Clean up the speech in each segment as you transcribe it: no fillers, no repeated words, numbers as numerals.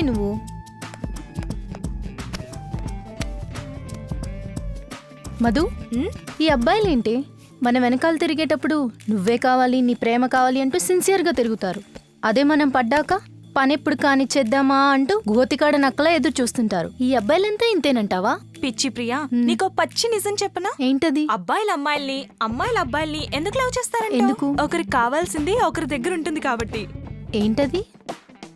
నువ్వు? మధు, ఈ అబ్బాయిలేంటి మన వెనకాల తిరిగేటప్పుడు నువ్వే కావాలి, నీ ప్రేమ కావాలి అంటూ సిన్సియర్గా తిరుగుతారు. అదే మనం పడ్డాక పనెప్పుడు కానిచ్చేద్దామా అంటూ గోతికాడ నక్కలా ఎదురు చూస్తుంటారు. ఈ అబ్బాయిలంతా ఇంతేనంటావా? పిచ్చి ప్రియా, నీకో పచ్చి నిజం చెప్పనా? ఏంటది? అబ్బాయిలు అమ్మాయిల్ని, అమ్మాయిలు అబ్బాయిల్ని ఎందుకు లవ్ చేస్తారంట? ఎందుకు? ఒకరికి కావాల్సింది ఒకరి దగ్గర ఉంటుంది కాబట్టి. ఏంటది?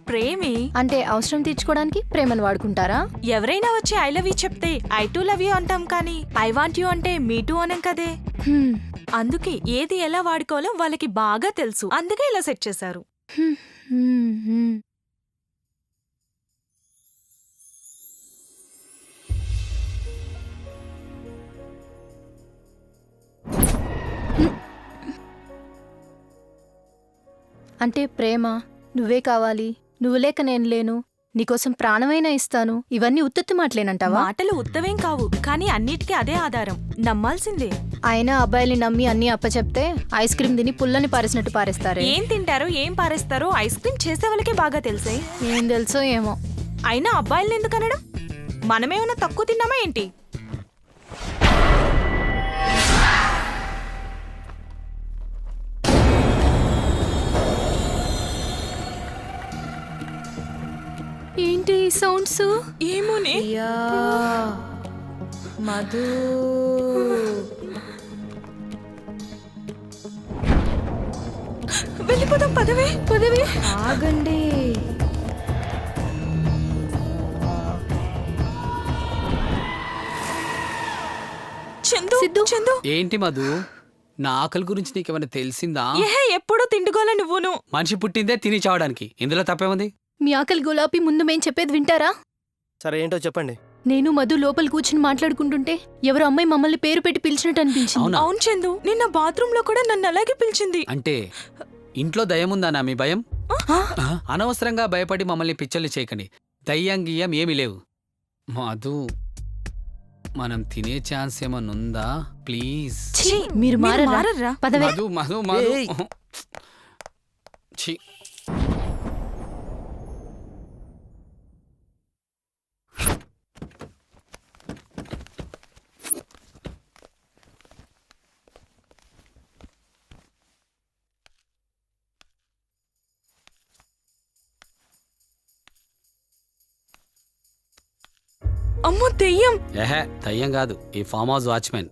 ప్రేమే. అంటే అవసరం తీర్చుకోవడానికి ప్రేమను వాడుకుంటారా? ఎవరైనా వచ్చి ఐ లవ్ యూ చెప్తే ఐ టు లవ్ యూ అంటాం, కానీ ఐ వాంట్ యూ అంటే మీ టూ అనం కదే. అందుకే ఏది ఎలా వాడుకోవాలో వాళ్ళకి బాగా తెలుసు. అందుకే ఇలా సెట్ చేశారు. అంటే ప్రేమ, నువ్వే కావాలి, నువ్వు లేక నేను లేను, నీకోసం ప్రాణమైనా ఇస్తాను, ఇవన్నీ ఉత్తత్తి మాటలేనంటావా? మాటలు ఉత్తవేం కావు, కానీ అన్నిటికీ అదే ఆధారం. నమ్మాల్సిందే. అయినా అబ్బాయిల్ని నమ్మి అన్ని అప్పచెప్తే ఐస్ క్రీమ్ తిని పుల్లని పారేసినట్టు పారేస్తారే. ఏం తింటారో ఏం పారేస్తారో ఐస్ క్రీమ్ చేసే వాళ్ళకే బాగా తెలుసే. ఏం తెలుసో ఏమో. అయినా అబ్బాయిల్ని ఎందుకు అనడం? మనమేమన్నా తక్కువ తిన్నామా ఏంటి? ఏంటి ఈ సౌండ్స్? ఏమోనే. మధు, వెళ్ళిపోదాం, పదవే పదవే. ఆగండి. చందు, సిద్ధు. చందు. ఏంటి మధు, నా ఆకలి గురించి నీకేమైనా తెలిసిందా? ఎప్పుడు తిండుగోల నువ్వును. మనిషి పుట్టిందే తిని చావడానికి, ఇందులో తప్పేముంది? మీ ఆకలి గులాబీ, ముందు మేం చెప్పేది వింటారా? సరే ఏంటో చెప్పండి. నేను మధు లోపల కూర్చుని మాట్లాడుకుంటుంటే ఎవరో అమ్మాయి మమ్మల్ని పేరు పెట్టి పిలిచినట్టు అనిపించింది. అవును చందు, నిన్న బాత్రూమ్ లో కూడా నన్ను అలాగే పిలిచింది. అంటే ఇంట్లో దయ్యముందానా మీ భయం? అనవసరంగా భయపడి మమ్మల్ని పిచ్చల్ని చేయకండి. దయ్యం గియ్యం ఏమీ లేవు. మధు, మనం తినే ఛాన్స్ ఏమన్నుందా? ప్లీజ్. మీరు మారరా? పదవే. మధు మధు మధు. ఏయ్. ఛీ. అమ్మో దెయ్యం. ఏహే, దయ్యం కాదు, ఈ ఫామ్ హౌస్ వాచ్మెన్.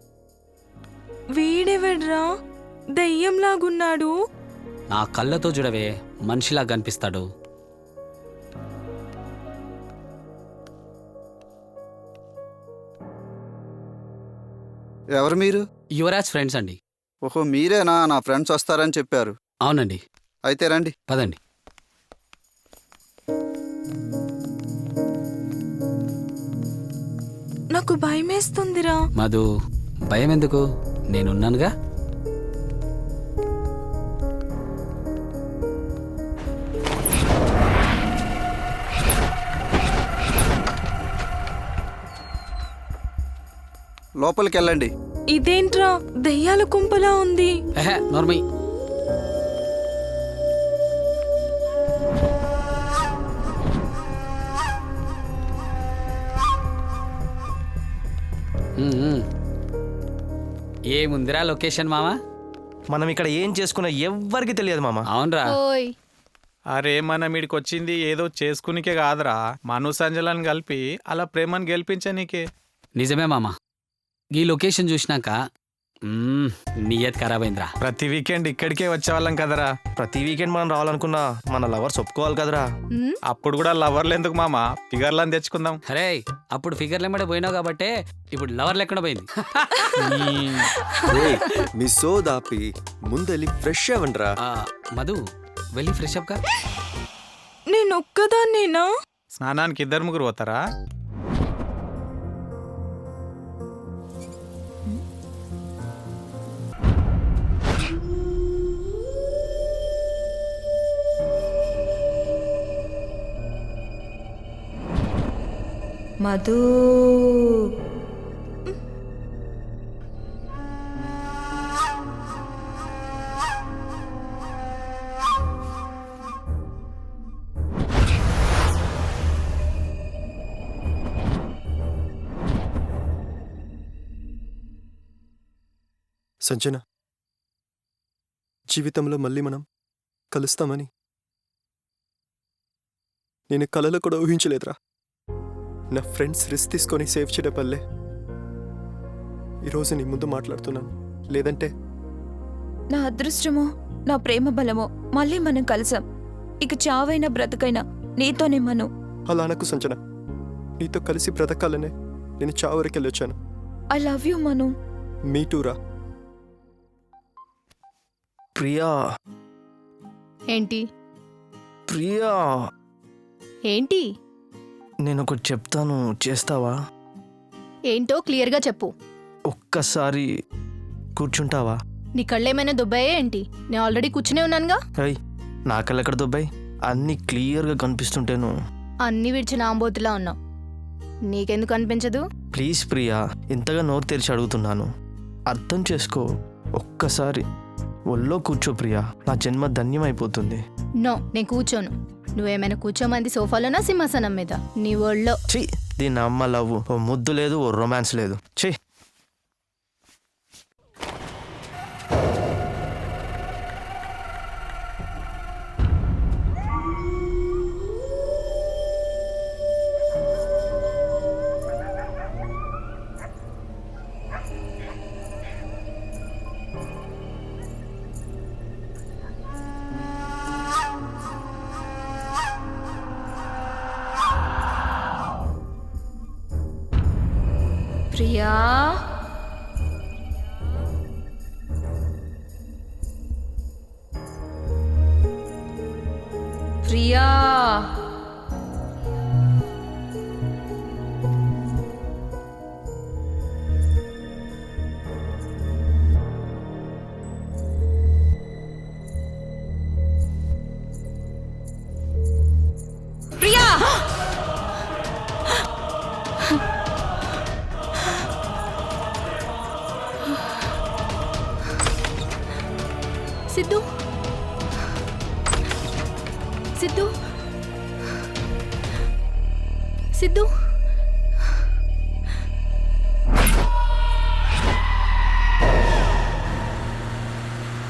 వీడెవడ్రా దెయ్యంలాగున్నాడు? నా కళ్ళతో చూడవే, మనిషిలా కనిపిస్తాడు. ఎవరు మీరు? యువరాజ్ ఫ్రెండ్స్ అండి. ఓహో, మీరేనా? నా ఫ్రెండ్స్ వస్తారని చెప్పారు. అవునండి, అయితే రండి. పదండి. నాకు భయమేస్తుందిరా. మధు, భయం ఎందుకు? నేనున్నానుగా. లోపలికి వెళ్ళండి. ఇదేంట్రా దెయ్యాల కుంపలా ఉంది. ఏహే, నోర్మై. ఏముందిరా లొకేషన్ మామా? మనం ఇక్కడ ఏం చేసుకున్నా ఎవ్వరికి తెలియదు మామ. అవునరా. ఓయ్, అరే మనం ఇడికొచ్చింది ఏదో చేసుకునికే కాదురా, మను సంజలను కలిపి అలా ప్రేమను గెలిపించనీకే. నిజమే మామా, ఈ లొకేషన్ చూసినాక నియత్ ఖరాబ్ అయిందిరా. ప్రతి వీకెండ్ ఇక్కడికే వచ్చేవాళ్ళం కదరా. ప్రతి వీకెండ్ మనం రావాలనుకున్నా మన లవర్స్ ఒప్పుకోవాలి కదరా. అప్పుడు కూడా లవర్లు ఎందుకు మామా, ఫిగర్లను తెచ్చుకుందాం. అరే, అప్పుడు ఫిగర్ లెమ్మడే పోయినావు కాబట్టే ఇప్పుడు లవర్ లేకుండా పోయింది. మీ సోదాపి ముందెళ్ళి ఫ్రెష్ అవ్వండిరా. మధు, వెళ్ళి ఫ్రెష్ అప్ కా. నేనొక్కదాన్నేనా? స్నానానికి 2-3 పోతారా? మధు, సంజన, జీవితంలో మళ్ళీ మనం కలుస్తామని నేను కలలో కూడా ఊహించలేదురా. నా ఫ్రెండ్స్ రిస్క్ తీసుకొని సేవ్ చేయడం వల్లే ఈరోజు నీ ముందు మాట్లాడుతున్నాను. లేదంటే నా అదృష్టమో నా ప్రేమ బలమో మళ్ళీ మనం కలిసాం. ఇక చావైనా బ్రతకైనా నీతోనే మను. అలా అనకు సంజన. నీతో కలిసి బ్రతకాలనే నేను చావరికెళ్ళొచ్చాను. ఐ లవ్ యూ మను. మీ టూరా. ప్రియా, ఏంటి ప్రియా, ఏంటి నేను ఒకటి చెప్తాను, చేస్తావా? ఏంటో క్లియర్గా చెప్పు. ఒక్కసారి కూర్చుంటావా? నీ కళ్ళేమైనా దుబ్బాయే ఏంటి? నేను ఆల్రెడీ కూర్చునే ఉన్నానుగా. అయ్, నా కళ్ళు ఎక్కడ దుబ్బాయి? అన్నీ క్లియర్గా కనిపిస్తుంటేను. అన్ని విడిచిన ఆంబోతులా ఉన్నావు. నీకెందుకు అనిపించదు? ప్లీజ్ ప్రియా, ఇంతగా నోరు తెరిచి అడుగుతున్నాను, అర్థం చేసుకో. ఒక్కసారి ఒళ్ళో కూర్చో ప్రియా, నా జన్మ ధన్యమైపోతుంది. నో, నేను కూర్చోను. నువ్వేమైనా కూర్చోమంది సోఫాలోనా సింహాసనం మీద? నీ ఒళ్ళో. ఛీ, దీని అమ్మ లవ్, ఓ ముద్దు లేదు, ఓ రొమాన్స్ లేదు. ఛీ. ప్రియా, ప్రియా, ప్రియా. సిద్ధు, సిద్ధు, సిద్ధు.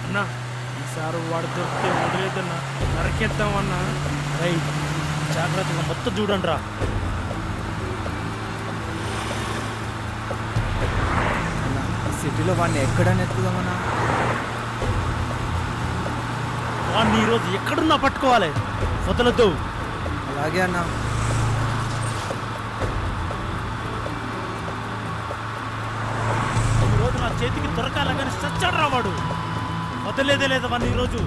అన్నా, ఈసారి వాడు దొరికితే వదిలేదన్నా, నరకేద్దామన్నా. రై, జాగ్రత్తగా మొత్తం చూడండి రా. సిటీలో వాడిని ఎక్కడ నెత్తుదామన్నా? వాడిని ఈరోజు ఎక్కడున్నా పట్టుకోవాలి, వదలద్దు. అలాగే అన్నా. ఈరోజు నా చేతికి దొరకాలని చచ్చాడు రా వాడు. వదలేదే లేదు వాడిని ఈరోజు.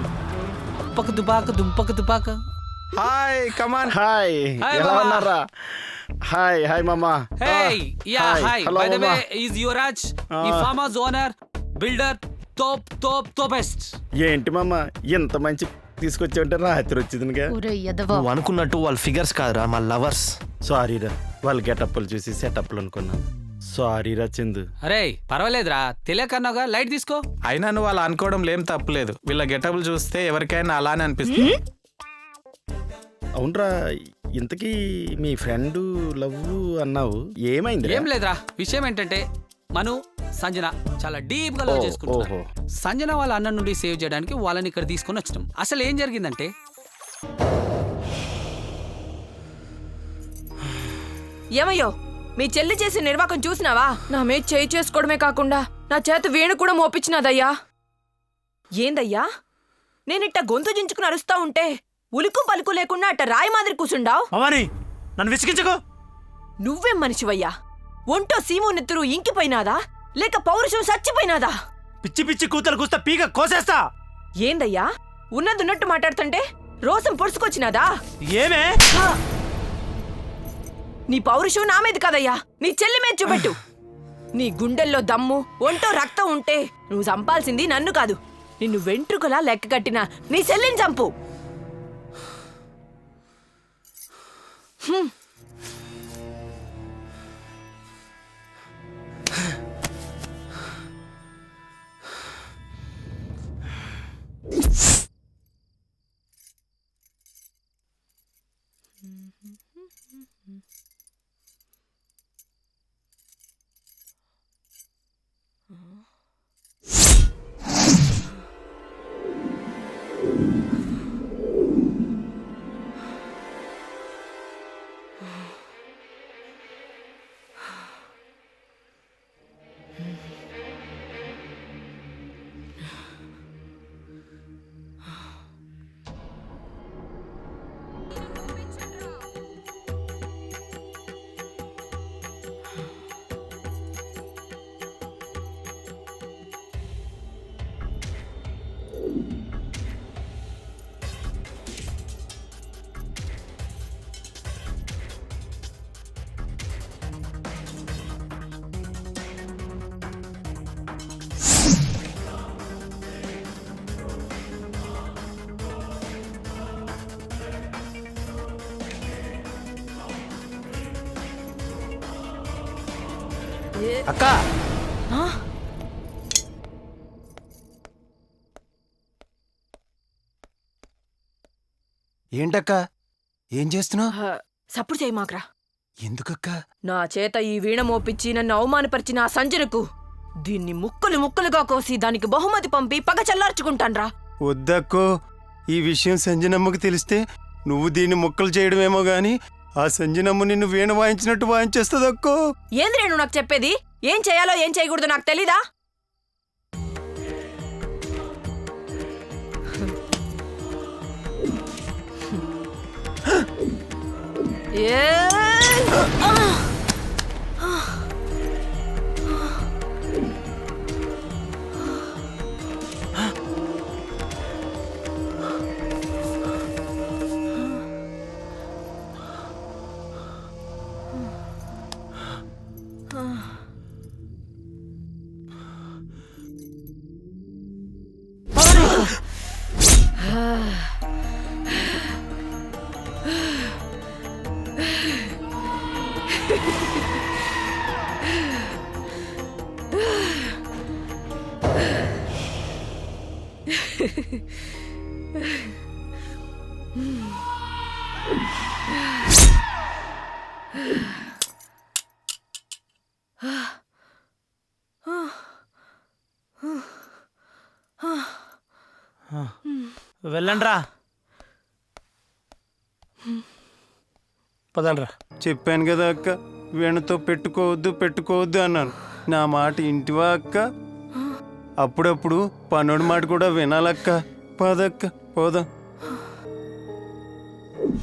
దుంపక దుబాక, దుంపక దుబాక. Hi come on. హాయ్, Hi, ఎలా Mama. ఉన్నారా? హాయ్ హాయ్ మామా. Hey, yeah, Hi. hi. Hello, By the Mama. way, is Yuvraj, the farmer's owner, builder, topest. ఏంటి మామ ఎంత మంచి తీసుకొచ్చావంటే రాత్రి వచ్చిందిగా. ఒరే యదవా. నువ్వు అనుకున్నట్టు వాళ్ళ ఫిగర్స్ కాదురా, మా లవర్స్. సారీరా, వాళ్ళ గెటప్లు చూసి సెటప్లు అనుకున్నాను. సారీరా చందు. అరే పర్వాలేదురా, తెలియకన్నాగా, లైట్ తీసుకో. అయినా నువ్వు అలా అనుకోవడం ఏం తప్పులేదు. వీళ్ళ గెటబుల్ చూస్తే ఎవరికైనా అలానే అనిపిస్తుంది. అవునరా, ఇంతకీ మీ ఫ్రెండ్ లవ్ అన్నావు, ఏమైంది? ఏం లేదురా, విషయం ఏంటంటే మను సంజన చాలా డీప్ గా లవ్ చేసుకుంటున్నారు. సంజన వాళ్ళ అన్న నుండి సేవ్ చేయడానికి వాళ్ళని ఇక్కడ తీసుకొని వచ్చినాం. అసలు ఏం జరిగిందంటే, ఏమయ్యో, మీ చెల్లి చేసిన నిర్వాకం చూసినావా? నా మీద చేయి చేసుకోవడమే కాకుండా నా చేత వేణు కూడా మోపించినాదయ్యా. ఏందయ్యా, నేనిట్ట గొంతు జించుకుని అరుస్తా ఉంటే ఉలుకు పలుకు లేకుండా అట్ట రాయి మాదిరి కూసుండావు. భవాని, నన్ను విసిగించకు. నువ్వేం మనిషివయ్యా? ఒంటో సీము నెత్తురు ఇంకిపోయినాదా, లేక పౌరుషం చచ్చిపోయినాదా? పిచ్చి పిచ్చి కూతలు కూస్తా పీక కోసేస్తా. ఏందయ్యా, ఉన్నదున్నట్టు మాట్లాడుతుంటే రోసం పొడుచుకొచ్చినాదా? ఏమే? నీ పౌరుషం నా మీద కదయ్యా, నీ చెల్లి మీద చూపెట్టు. నీ గుండెల్లో దమ్ము, ఒంటో రక్తం ఉంటే నువ్వు చంపాల్సింది నన్ను కాదు, నిన్ను వెంట్రుకలా లెక్క కట్టిన నీ చెల్లిని చంపు. అక్క ఏంటక్క ఏం చేస్తున్నావు? సప్పుడు చేయి మాక్రా. ఎందుకక్క? నా చేత ఈ వీణ మోపించి నన్ను అవమానపరిచిన ఆ సంజనకు దీన్ని ముక్కలు ముక్కలుగా కోసి దానికి బహుమతి పంపి పగ చల్లార్చుకుంటాన్రా. వద్దక్కో, ఈ విషయం సంజనమ్మకి తెలిస్తే నువ్వు దీన్ని ముక్కలు చేయడమేమో గాని ఆ సంజనమ్మ నిన్ను వీణ వాయించినట్టు వాయించేస్తుందక్కో. ఏంది నేను నాకు చెప్పేది? ఏం చేయాలో ఏం చేయకూడదు నాకు తెలీదా? వెళ్ళండ్రా. పదండ్రా. చెప్పాను కదా అక్క, వీణతో పెట్టుకోవద్దు అన్నాను. నా మాట ఇంటివా అక్క? అప్పుడప్పుడు పనుడి మాట కూడా వినాలక్క. పదక్క పోదాం.